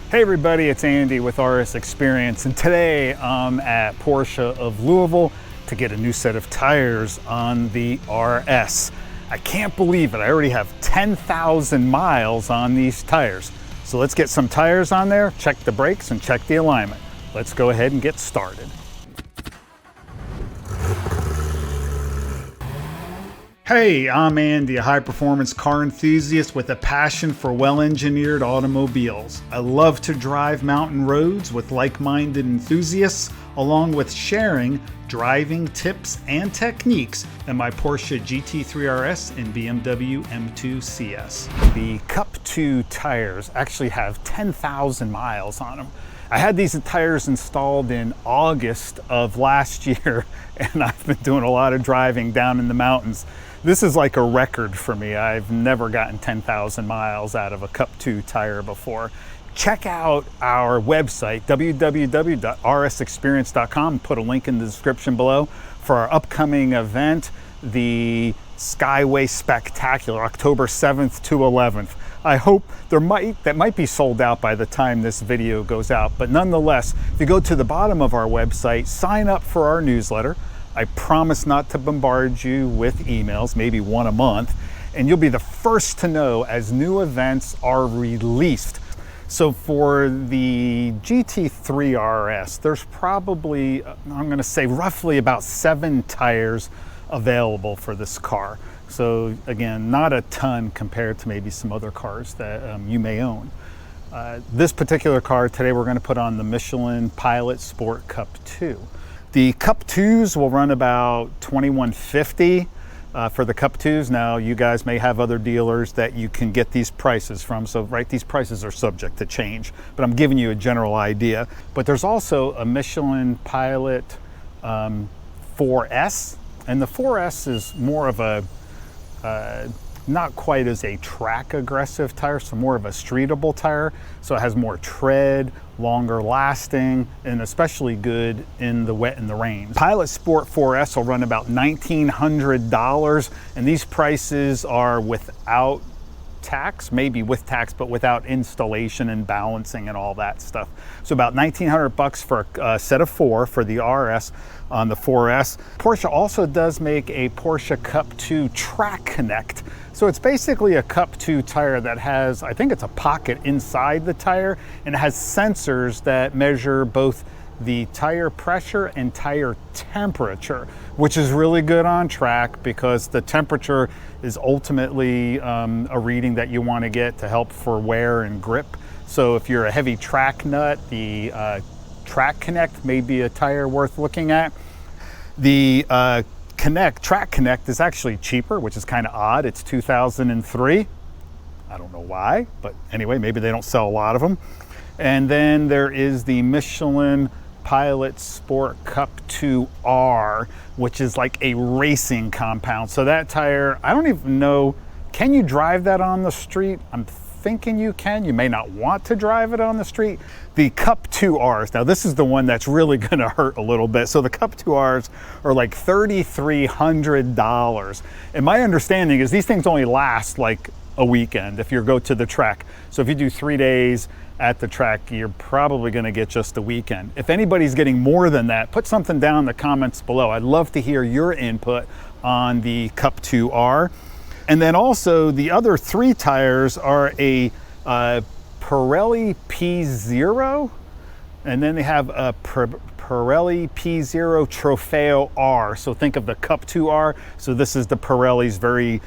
Hey everybody, it's Andy with RS Xperience, and today I'm at Porsche of Louisville to get a new set of tires on the RS. I can't believe it, I already have 10,000 miles on these tires. So let's get some tires on there, check the brakes and check the alignment. Let's go ahead and get started. Hey, I'm Andy, a high-performance car enthusiast with a passion for well-engineered automobiles. I love to drive mountain roads with like-minded enthusiasts, along with sharing driving tips and techniques in my Porsche GT3 RS and BMW M2 CS. The Cup 2 tires actually have 10,000 miles on them. I had these tires installed in August of last year, and I've been doing a lot of driving down in the mountains. This is like a record for me. I've never gotten 10,000 miles out of a Cup 2 tire before. Check out our website, www.rsxperience.com. Put a link in the description below for our upcoming event, the Skyway Spectacular, October 7th to 11th. I hope that might be sold out by the time this video goes out, but nonetheless, if you go to the bottom of our website, sign up for our newsletter. I promise not to bombard you with emails, maybe one a month, and you'll be the first to know as new events are released. So for the GT3 RS, there's probably, I'm gonna say roughly about 7 tires available for this car. So again, not a ton compared to maybe some other cars that you may own. This particular car today, we're gonna put on the Michelin Pilot Sport Cup 2. The Cup 2s will run about $2,150 for the Cup 2s. Now, you guys may have other dealers that you can get these prices from, so right, these prices are subject to change, but I'm giving you a general idea. But there's also a Michelin Pilot 4S, and the 4S is more of a, not quite as a track aggressive tire, so more of a streetable tire. So it has more tread, longer lasting, and especially good in the wet and the rain. Pilot Sport 4S will run about $1,900, and these prices are without tax, maybe with tax, but without installation and balancing and all that stuff. So about $1,900 for a set of 4 for the RS on the 4S. Porsche also does make a Porsche Cup 2 Track Connect. So it's basically a Cup 2 tire that has, I think it's a pocket inside the tire, and it has sensors that measure both the tire pressure and tire temperature, which is really good on track because the temperature is ultimately a reading that you want to get to help for wear and grip. So if you're a heavy track nut, the Track Connect may be a tire worth looking at. The Track Connect is actually cheaper, which is kind of odd. It's 2003. I don't know why, but anyway, maybe they don't sell a lot of them. And then there is the Michelin Pilot Sport Cup 2R, which is like a racing compound. So that tire, I don't even know, can you drive that on the street? I'm thinking you can. You may not want to drive it on the street. The Cup 2Rs, now this is the one that's really gonna hurt a little bit. So the Cup 2Rs are like $3,300. And my understanding is these things only last like a weekend if you go to the track. So if you do 3 days at the track, you're probably gonna get just a weekend. If anybody's getting more than that, put something down in the comments below. I'd love to hear your input on the Cup 2R. And then also the other 3 tires are a Pirelli P Zero, and then they have a Pirelli P Zero Trofeo R. So think of the Cup 2R. So this is the Pirelli's very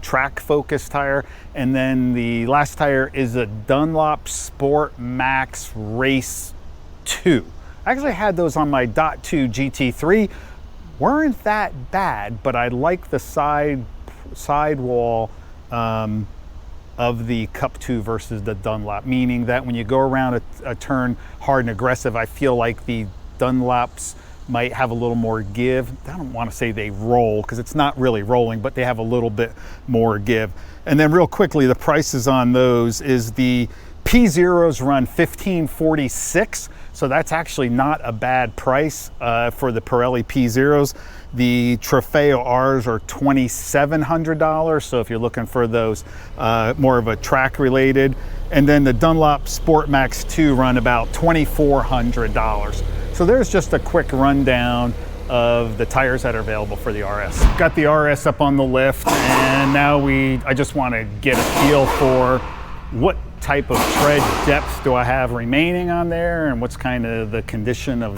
track focused tire. And then the last tire is a Dunlop Sport Maxx Race 2. I actually had those on my .2 GT3. Weren't that bad, but I like the sidewall of the Cup 2 versus the Dunlop, meaning that when you go around a turn hard and aggressive, I feel like the Dunlops might have a little more give. I don't want to say they roll because it's not really rolling, but they have a little bit more give. And then real quickly, the prices on those is the P Zeros run $1,546, so that's actually not a bad price for the Pirelli P Zeros. The Trofeo Rs are $2,700, so if you're looking for those more of a track related. And then the Dunlop Sport Max 2 run about $2,400. So there's just a quick rundown of the tires that are available for the RS. Got the RS up on the lift, and now I just want to get a feel for what type of tread depth do I have remaining on there, and what's kind of the condition of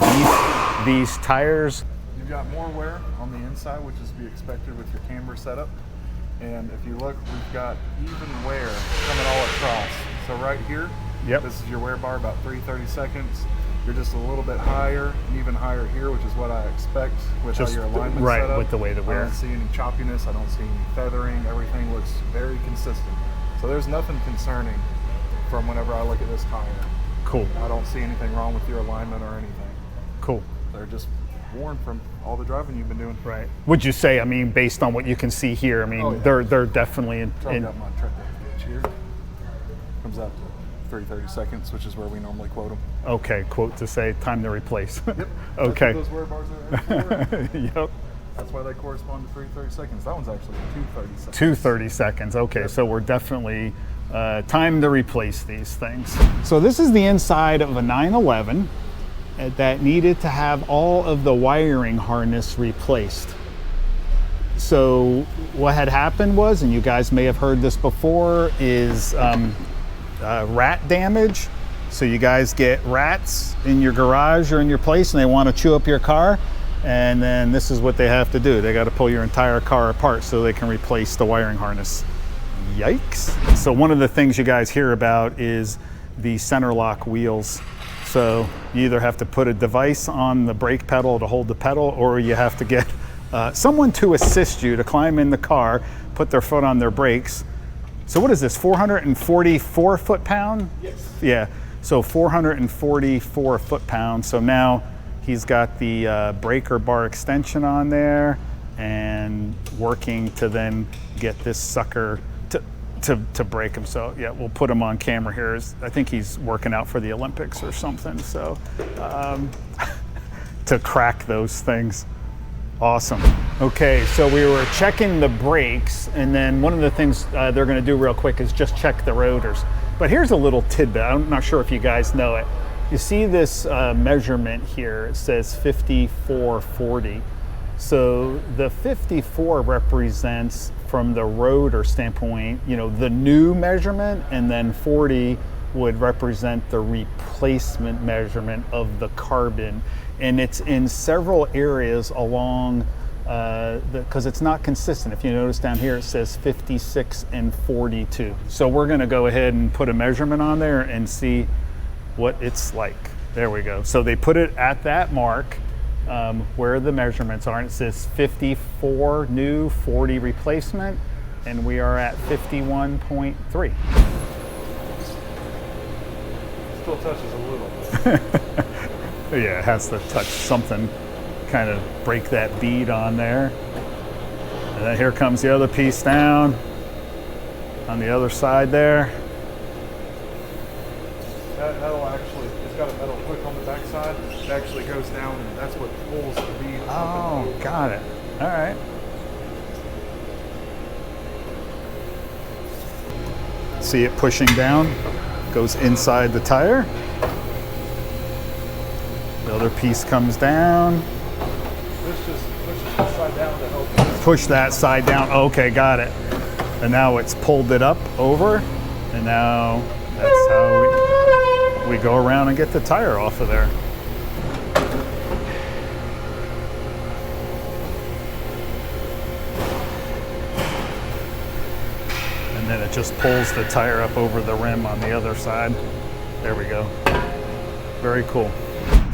these tires. You've got more wear on the inside, which is to be expected with your camber setup. And if you look, we've got even wear coming all across. So right here, yep, this is your wear bar, about 3/32. You're just a little bit higher, and even higher here, which is what I expect with just how your alignment's right set up. with the way the wear. I don't see any choppiness. I don't see any feathering. Everything looks very consistent. So there's nothing concerning from whenever I look at this tire. Cool. I don't see anything wrong with your alignment or anything. Cool. They're just worn from all the driving you've been doing. Right. Would you say, I mean, based on what you can see here, I mean, oh, yeah, they're definitely in. I've got my tread depth gauge here. Comes out to 3/32, which is where we normally quote them. Okay, quote to say time to replace. Yep. Okay. That's what those wear bars are for. Yep. That's why they correspond to 3/32. That one's actually 2/32. 2/32. Okay, Yep. so we're definitely time to replace these things. So this is the inside of a 911 that needed to have all of the wiring harness replaced. So what had happened was, and you guys may have heard this before, is rat damage. So you guys get rats in your garage or in your place and they want to chew up your car, and then this is what they have to do. They got to pull your entire car apart so they can replace the wiring harness. Yikes. So one of the things you guys hear about is the center lock wheels. So you either have to put a device on the brake pedal to hold the pedal, or you have to get someone to assist you to climb in the car, put their foot on their brakes. So what is this, 444 foot-pound? Yes. Yeah, so 444 foot-pounds. So now he's got the breaker bar extension on there and working to then get this sucker to break him. So yeah, we'll put him on camera here. I think he's working out for the Olympics or something. So to crack those things. Awesome. Okay, so we were checking the brakes, and then one of the things they're going to do real quick is just check the rotors. But here's a little tidbit. I'm not sure if you guys know it. You see this measurement here. It says 5440. So the 54 represents, from the rotor standpoint, you know, the new measurement, and then 40 would represent the replacement measurement of the carbon. And it's in several areas along, because it's not consistent. If you notice down here, it says 56 and 42. So we're gonna go ahead and put a measurement on there and see what it's like. There we go. So they put it at that mark where the measurements are, and it says 54 new, 40 replacement, and we are at 51.3. Still touches a little bit. Yeah, it has to touch something, kind of break that bead on there. And then here comes the other piece down on the other side there. That'll actually, it's got a metal hook on the back side. It actually goes down, and that's what pulls the bead. Oh, got it. All right. See it pushing down, goes inside the tire. The other piece comes down. This just pushes the side down to help. Push that side down. Okay, got it. And now it's pulled it up over, and now that's how we go around and get the tire off of there. And then it just pulls the tire up over the rim on the other side. There we go. Very cool.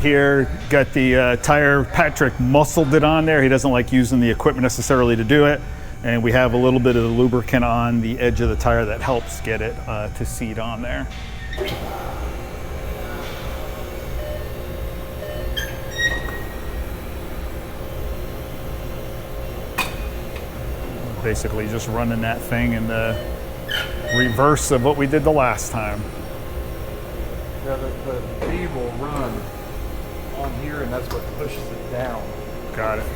Here, got the tire, Patrick muscled it on there. He doesn't like using the equipment necessarily to do it. And we have a little bit of the lubricant on the edge of the tire that helps get it to seat on there. Basically just running that thing in the reverse of what we did the last time. Yeah, the bead will run on here, and that's what pushes it down. Got it.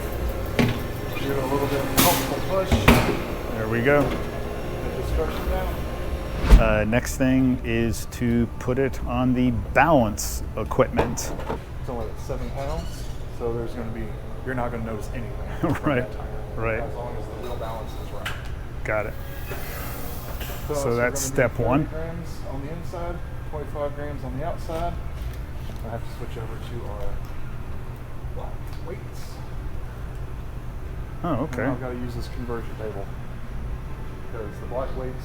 Give it a little bit of helpful push. There we go. It just starts it down. Next thing is to put it on the balance equipment. It's only 7 pounds, so there's going to be, you're not going to notice anything. Right, right. As long as the wheel balance is right. Got it. So we're that's gonna step do 30 one. grams on the inside, 25 grams on the outside. I have to switch over to our black weights. Oh, okay. And I've got to use this conversion table because the black weights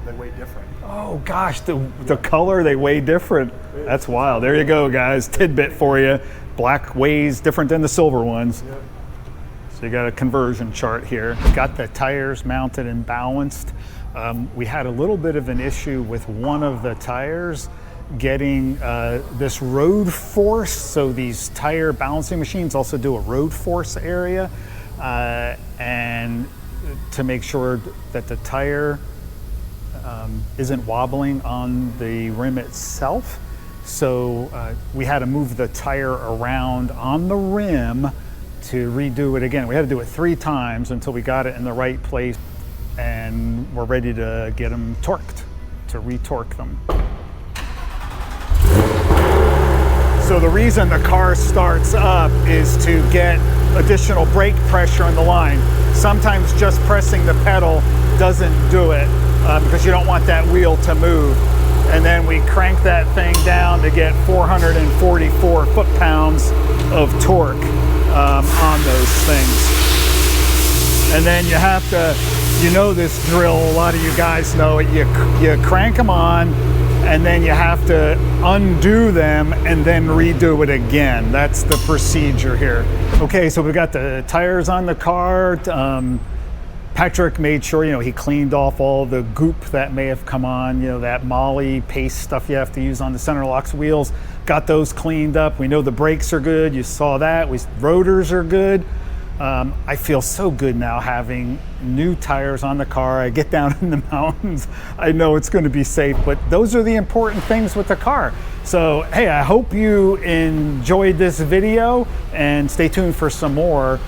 they weigh different. Oh gosh, the color, they weigh different. That's wild. There you go, guys. Tidbit for you. Black weighs different than the silver ones. Yep. So you got a conversion chart here. Got the tires mounted and balanced. We had a little bit of an issue with one of the tires getting this road force. So these tire balancing machines also do a road force area. And to make sure that the tire isn't wobbling on the rim itself. So we had to move the tire around on the rim to redo it again. We had to do it 3 times until we got it in the right place, and we're ready to get them torqued, to retorque them. So the reason the car starts up is to get additional brake pressure on the line. Sometimes just pressing the pedal doesn't do it because you don't want that wheel to move. And then we crank that thing down to get 444 foot-pounds of torque on those things. And then you have to, you know this drill, a lot of you guys know it, you crank them on, and then you have to undo them and then redo it again. That's the procedure here. Okay, so we've got the tires on the car. Patrick made sure, he cleaned off all the goop that may have come on, that moly paste stuff you have to use on the center locks wheels. Got those cleaned up. We know the brakes are good. You saw that. Rotors are good. I feel so good now having new tires on the car. I get down in the mountains. I know it's going to be safe, but those are the important things with the car. So, hey, I hope you enjoyed this video, and stay tuned for some more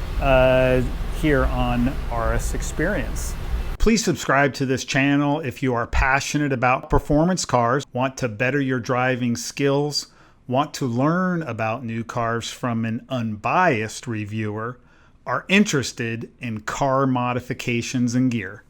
here on RS Xperience. Please subscribe to this channel if you are passionate about performance cars, want to better your driving skills, want to learn about new cars from an unbiased reviewer, are interested in car modifications and gear.